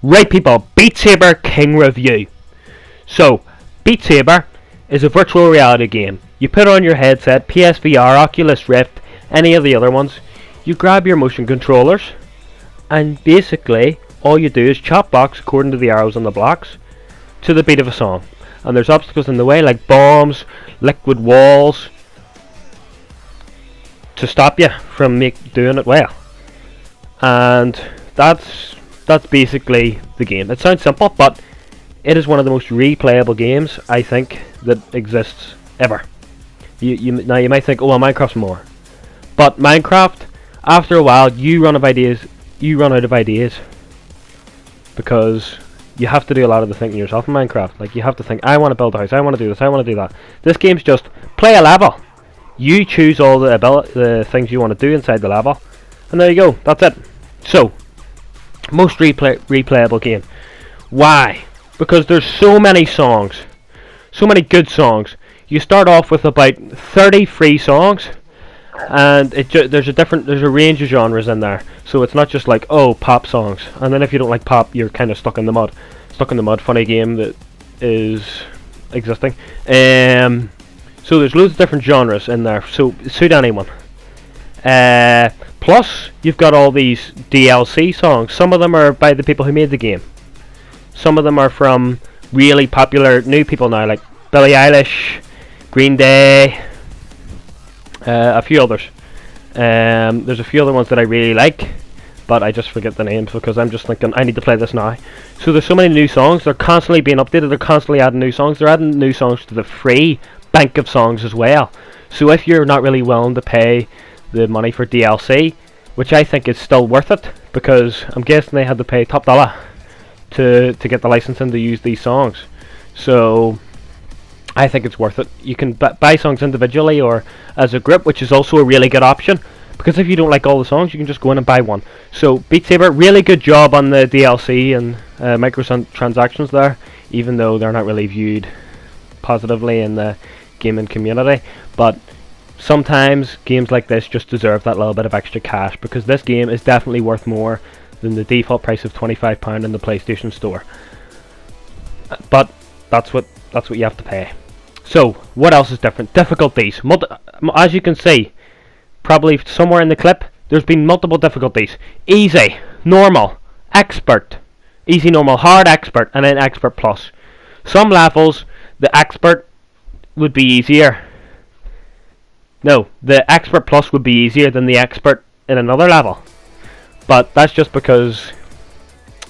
Right people, Beat Saber King Review. So, Beat Saber is a virtual reality game. You put on your headset, PSVR, Oculus Rift, any of the other ones. You grab your motion controllers, and basically all you do is chop blocks according to the arrows on the blocks to the beat of a song. And there's obstacles in the way like bombs, liquid walls, to stop you from doing it well. And that's basically the game. It sounds simple, but it is one of the most replayable games I think that exists ever. Now you might think, oh well, Minecraft's more, but Minecraft, after a while, you run out of ideas because you have to do a lot of the thinking yourself in Minecraft. Like, you have to think, I want to build a house, I want to do this, I want to do that. This game's just play a level. You choose all the things you want to do inside the level, and there you go. That's it. So, most replayable game. Why? Because there's so many songs, so many good songs. You start off with about 30 free songs, and there's a range of genres in there. So it's not just like, oh, pop songs, and then if you don't like pop, you're kind of stuck in the mud. Funny game that is existing. So there's loads of different genres in there, so suit anyone. Plus, you've got all these DLC songs. Some of them are by the people who made the game. Some of them are from really popular new people now, like Billie Eilish, Green Day, a few others. There's a few other ones that I really like, but I just forget the names because I'm just thinking, I need to play this now. So there's so many new songs. They're constantly being updated. They're constantly adding new songs. They're adding new songs to the free bank of songs as well. So if you're not really willing to pay the money for DLC, which I think is still worth it, because I'm guessing they had to pay top dollar to get the licensing to use these songs. So I think it's worth it. You can buy songs individually or as a group, which is also a really good option, because if you don't like all the songs, you can just go in and buy one. So Beat Saber, really good job on the DLC and microtransactions there, even though they're not really viewed positively in the gaming community. But sometimes games like this just deserve that little bit of extra cash, because this game is definitely worth more than the default price of £25 in the PlayStation Store. But that's what you have to pay. So what else is different? Difficulties. As you can see, probably somewhere in the clip, there's been multiple difficulties. Easy, normal, expert, easy, normal, hard, expert, and then expert plus. Some levels, the expert would be easier. No, the expert plus would be easier than the expert in another level. But that's just because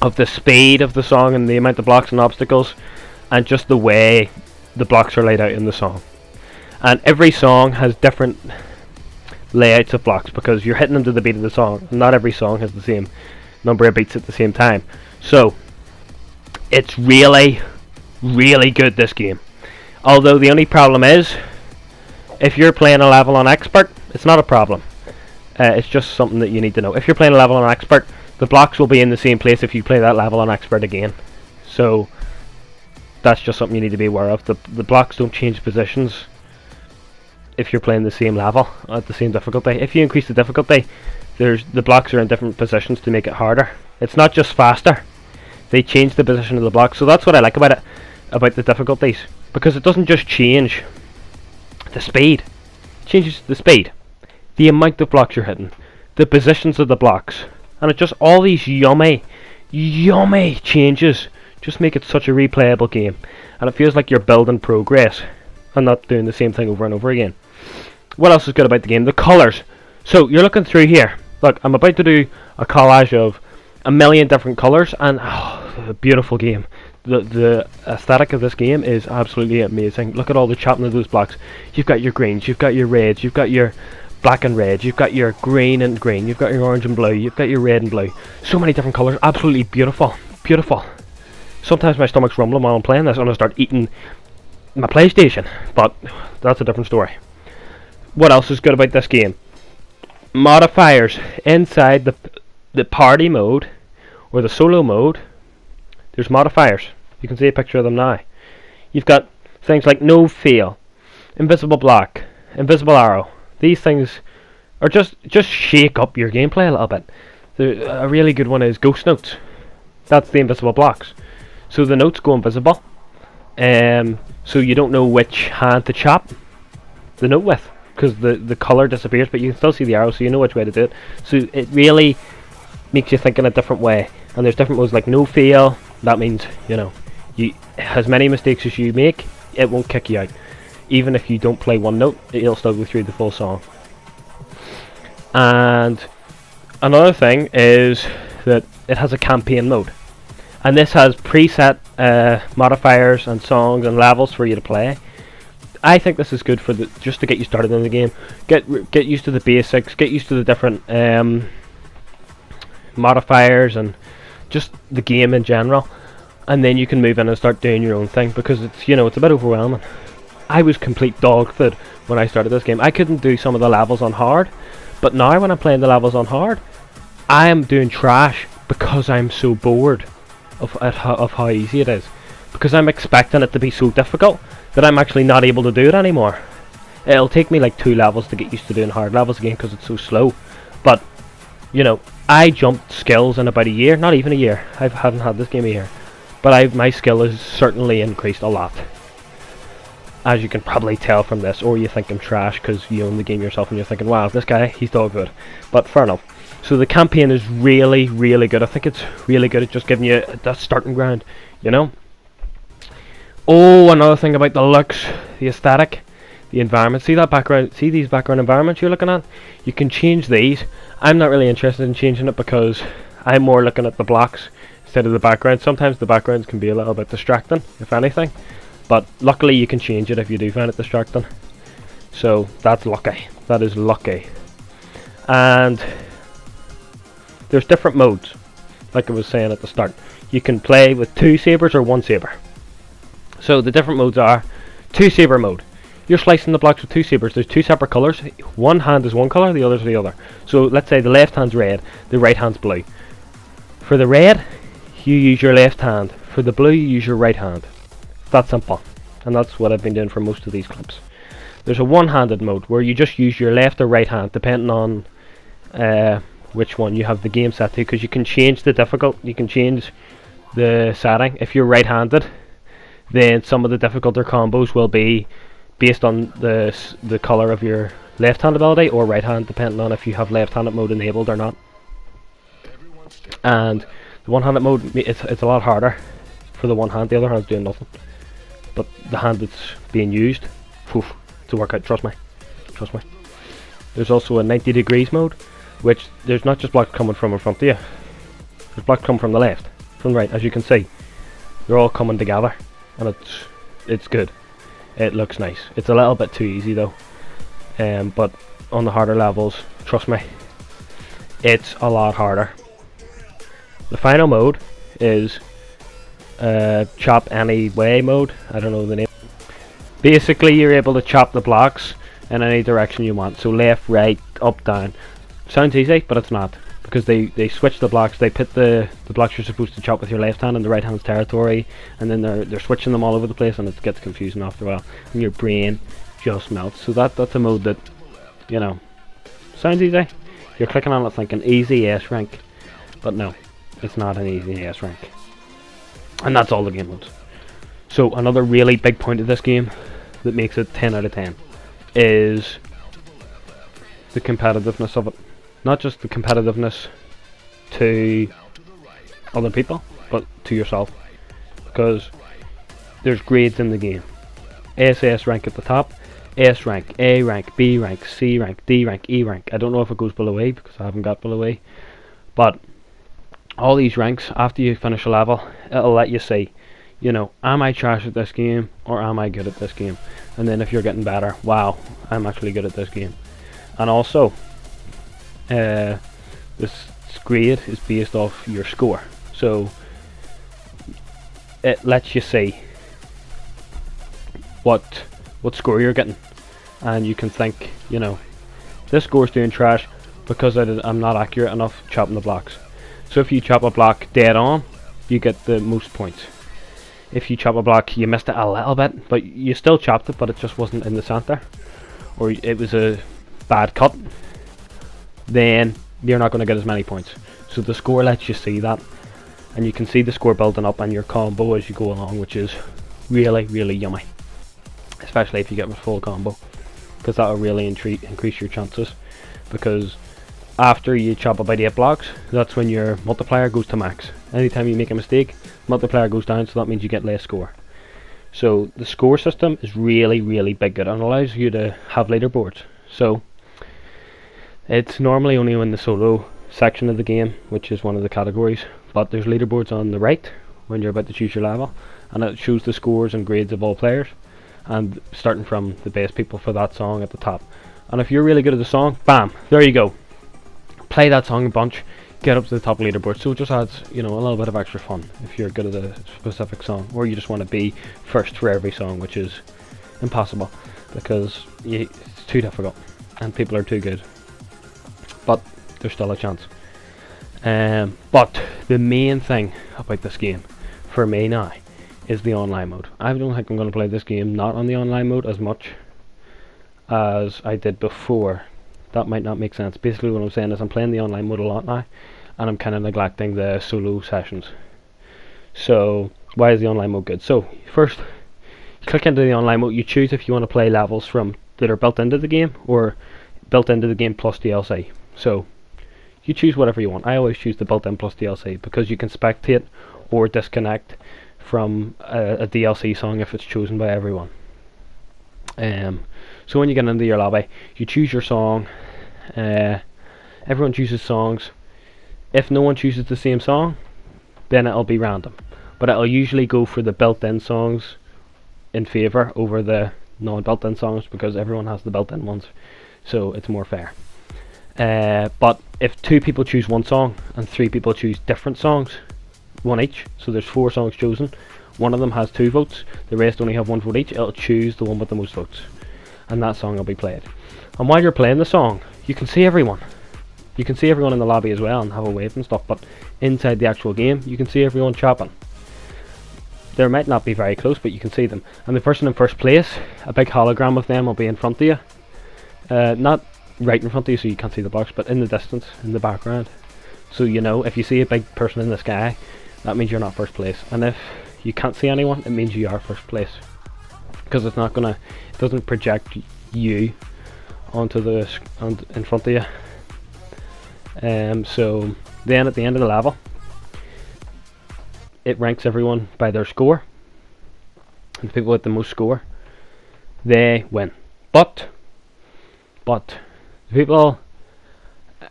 of the speed of the song and the amount of blocks and obstacles, and just the way the blocks are laid out in the song. And every song has different layouts of blocks, because you're hitting them to the beat of the song, and not every song has the same number of beats at the same time. So it's really, really good, this game. Although the only problem is, if you're playing a level on expert, it's not a problem. It's just something that you need to know. If you're playing a level on expert, the blocks will be in the same place if you play that level on expert again. So that's just something you need to be aware of. The blocks don't change positions if you're playing the same level at the same difficulty. If you increase the difficulty, the blocks are in different positions to make it harder. It's not just faster. They change the position of the blocks. So that's what I like about it, about the difficulties, because it doesn't just change the speed. It changes the speed, the amount of blocks you're hitting, the positions of the blocks, and it just, all these yummy changes just make it such a replayable game, and it feels like you're building progress and not doing the same thing over and over again. What else is good about the game? The colours. So you're looking through here. Look, I'm about to do a collage of a million different colours, and a beautiful game. The aesthetic of this game is absolutely amazing. Look at all the chopping of those blocks. You've got your greens, you've got your reds, you've got your black and red, you've got your green and green, you've got your orange and blue, you've got your red and blue. So many different colours. Absolutely beautiful. Beautiful. Sometimes my stomach's rumbling while I'm playing this, and I start eating my PlayStation, but that's a different story. What else is good about this game? Modifiers. Inside the party mode or the solo mode, there's modifiers. You can see a picture of them now. You've got things like no fail, invisible block, invisible arrow. These things are just shake up your gameplay a little bit. A really good one is ghost notes. That's the invisible blocks. So the notes go invisible. So you don't know which hand to chop the note with, because the colour disappears, but you can still see the arrow, so you know which way to do it. So it really makes you think in a different way. And there's different modes like no fail. That means, you know, you as many mistakes as you make, it won't kick you out. Even if you don't play one note, it'll still go through the full song. And another thing is that it has a campaign mode, and this has preset modifiers and songs and levels for you to play. I think this is good for just to get you started in the game. Get used to the basics, get used to the different modifiers and just the game in general, and then you can move in and start doing your own thing, because it's, you know, it's a bit overwhelming. I was complete dog food when I started this game. I couldn't do some of the levels on hard, but now when I'm playing the levels on hard, I am doing trash because I'm so bored of how easy it is, because I'm expecting it to be so difficult that I'm actually not able to do it anymore. It'll take me like 2 levels to get used to doing hard levels again because it's so slow. But, you know, I jumped skills in about a year, not even a year. I haven't had this game a year, but my skill has certainly increased a lot, as you can probably tell from this. Or you think I'm trash because you own the game yourself and you're thinking, wow, this guy, he's dog good. But fair enough. So the campaign is really, really good. I think it's really good at just giving you that starting ground, you know. Oh, another thing about the looks, the aesthetic, the environment. See that background? See these background environments you're looking at? You can change these. I'm not really interested in changing it because I'm more looking at the blocks instead of the background. Sometimes the backgrounds can be a little bit distracting, if anything. But luckily you can change it if you do find it distracting. So that's lucky. That is lucky. And there's different modes, like I was saying at the start. You can play with 2 sabers or 1 saber. So the different modes are 2 saber mode. You're slicing the blocks with 2 sabers. There's 2 separate colours. One hand is one colour, the other's the other. So let's say the left hand's red, the right hand's blue. For the red, you use your left hand. For the blue, you use your right hand. That's simple. And that's what I've been doing for most of these clips. There's a one-handed mode where you just use your left or right hand, depending on which one you have the game set to, because you can change the you can change the setting. If you're right-handed, then some of the difficulty combos will be based on the colour of your left-hand ability or right hand, depending on if you have left-handed mode enabled or not. And the one-handed mode, it's a lot harder for the one hand. The other hand's doing nothing, but the hand that's being used, to work out. Trust me. There's also a 90 degrees mode, which there's not just blocks coming from in front of you. There's blocks coming from the left, from the right. As you can see, they're all coming together, and it's good. It looks nice. It's a little bit too easy though, but on the harder levels, trust me, it's a lot harder. The final mode is chop any way mode. I don't know the name. Basically, you're able to chop the blocks in any direction you want. So left, right, up, down. Sounds easy, but it's not, because they switch the blocks. They put the blocks you're supposed to chop with your left hand in the right hand's territory, and then they're switching them all over the place, and it gets confusing after a while, and your brain just melts. So that's a mode that, you know, sounds easy. You're clicking on it thinking easy S rank, but no, it's not an easy S rank. And that's all the game modes. So another really big point of this game that makes it 10 out of 10 is the competitiveness of it. Not just the competitiveness to other people, but to yourself, because there's grades in the game. SS rank at the top, S rank, A rank, B rank, C rank, D rank, E rank. I don't know if it goes below A because I haven't got below A, but all these ranks, after you finish a level, it'll let you see, you know, am I trash at this game or am I good at this game? And then if you're getting better, wow, I'm actually good at this game. And also, this grade is based off your score, so it lets you see what score you're getting, and you can think, you know, this score's doing trash because I'm not accurate enough chopping the blocks. So if you chop a block dead on, you get the most points. If you chop a block, you missed it a little bit, but you still chopped it, but it just wasn't in the center, or it was a bad cut, then you're not going to get as many points. So the score lets you see that. and you can see the score building up and your combo as you go along, which is really, really yummy, especially if you get a full combo, because that will really increase your chances. Because after you chop about 8 blocks, that's when your multiplier goes to max. Anytime you make a mistake, multiplier goes down, so that means you get less score. So the score system is really, really big, and allows you to have leaderboards. So it's normally only in the solo section of the game, which is one of the categories, but there's leaderboards on the right when you're about to choose your level, and it shows the scores and grades of all players, and starting from the best people for that song at the top. And if you're really good at the song, bam, there you go. Play that song a bunch, get up to the top leaderboard. So it just adds, a little bit of extra fun if you're good at a specific song, or you just want to be first for every song, which is impossible because it's too difficult and people are too good. But there's still a chance. But the main thing about this game for me now is the online mode. I don't think I'm going to play this game not on the online mode as much as I did before. That might not make sense. Basically what I'm saying is I'm playing the online mode a lot now, and I'm kind of neglecting the solo sessions. So why is the online mode good? So first, you click into the online mode, you choose if you want to play levels that are built into the game, or built into the game plus DLC. So you choose whatever you want. I always choose the built-in plus DLC because you can spectate or disconnect from a DLC song if it's chosen by everyone. So when you get into your lobby, you choose your song. Everyone chooses songs. If no one chooses the same song, then it'll be random, but it'll usually go for the built-in songs in favour over the non-built-in songs, because everyone has the built-in ones, so it's more fair. But if 2 people choose one song and 3 people choose different songs, one each, so there's 4 songs chosen, one of them has 2 votes, the rest only have 1 vote each, it'll choose the one with the most votes, and that song will be played. And while you're playing the song, you can see everyone. You can see everyone in the lobby as well and have a wave and stuff, but inside the actual game, you can see everyone chopping. They might not be very close, but you can see them. And the person in first place, a big hologram of them will be in front of you. Not right in front of you so you can't see the box, but in the distance, in the background. So if you see a big person in the sky, that means you're not first place. And if you can't see anyone, it means you are first place. Because it doesn't project you onto in front of you. So then at the end of the level, it ranks everyone by their score, and the people with the most score, they win. But the people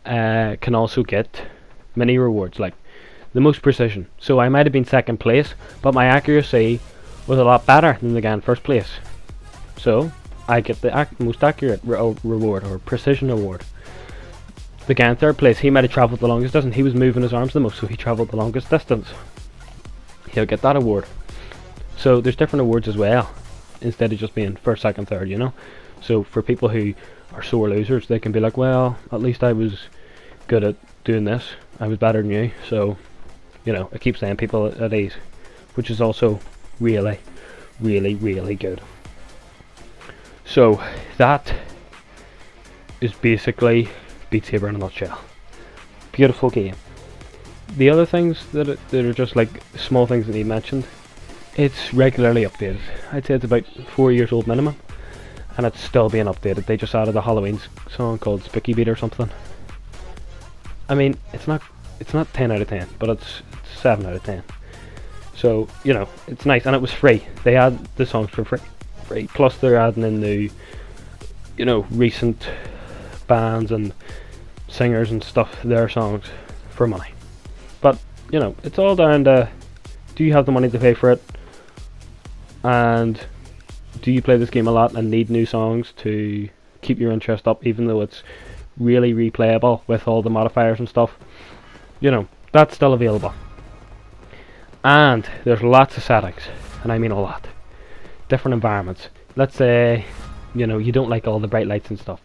can also get mini rewards, like the most precision. So I might have been second place, but my accuracy was a lot better than the guy in first place, so I get the most accurate reward, or precision award. The guy in third place, he might have travelled the longest distance. He was moving his arms the most, so he travelled the longest distance. He'll get that award. So there's different awards as well, instead of just being first, second, third, So for people who are sore losers, they can be like, well, at least I was good at doing this. I was better than you. So, it keeps saying people at ease, which is also really, really, really good. So that is basically Beat Saber in a nutshell. Beautiful game. The other things that are just like small things that he mentioned, it's regularly updated. I'd say it's about 4 years old minimum, and it's still being updated. They just added a Halloween song called Spooky Beat or something. I mean, it's not 10 out of 10, but it's 7 out of 10. So it's nice, and it was free. They add the songs for free. Plus they're adding in new, recent bands and singers and stuff, their songs for money. But it's all down to, do you have the money to pay for it, and do you play this game a lot and need new songs to keep your interest up, even though it's really replayable with all the modifiers and stuff. That's still available. And there's lots of settings, and I mean a lot. Different environments. Let's say you don't like all the bright lights and stuff.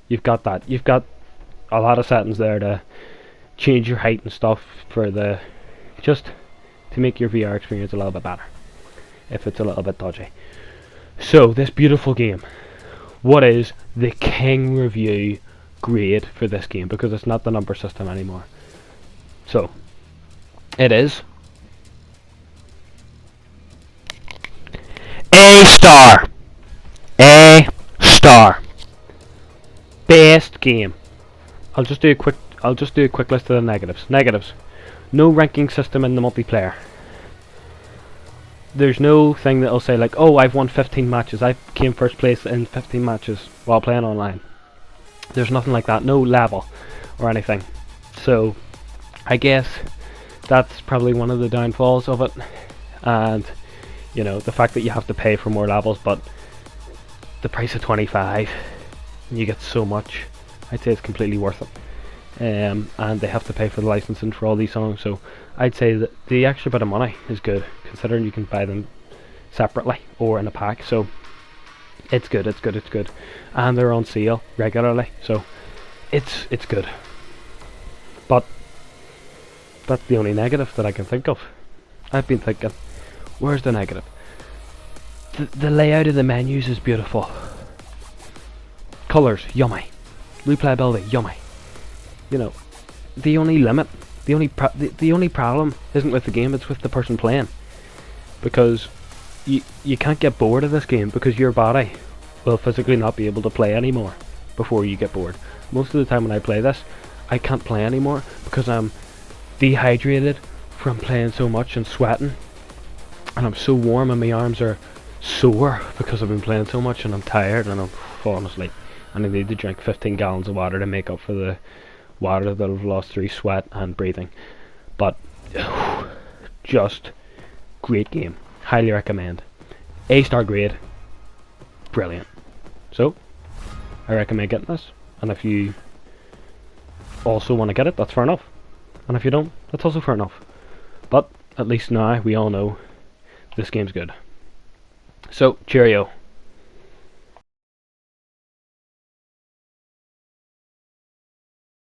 You've got that. You've got a lot of settings there to change your height and stuff for just to make your VR experience a little bit better if it's a little bit dodgy. So this beautiful game, what is the King review grade for this game? Because it's not the number system anymore. So it is A star. A star. Best game. I'll just do a quick list of the negatives. Negatives. No ranking system in the multiplayer. There's no thing that'll say like, oh, I've won 15 matches. I came first place in 15 matches while playing online. There's nothing like that. No level or anything. So I guess that's probably one of the downfalls of it. And you know, the fact that you have to pay for more levels, but the price of 25, you get so much. I'd say it's completely worth it. And they have to pay for the licensing for all these songs, so I'd say that the extra bit of money is good, considering you can buy them separately or in a pack. So it's good, and they're on sale regularly, so it's good. But that's the only negative that I can think of. I've been thinking, where's the negative? The layout of the menus is beautiful. Colours, yummy. Replayability, yummy. You know, the only limit, the only problem isn't with the game, it's with the person playing. Because you can't get bored of this game because your body will physically not be able to play anymore before you get bored. Most of the time when I play this, I can't play anymore because I'm dehydrated from playing so much and sweating. And I'm so warm and my arms are sore because I've been playing so much and I'm tired and I'm falling asleep. And I need to drink 15 gallons of water to make up for the water that I've lost through sweat and breathing. But just great game. Highly recommend. A-star grade. Brilliant. So I recommend getting this. And if you also want to get it, that's fair enough. And if you don't, that's also fair enough. But at least now we all know this game's good. So cheerio.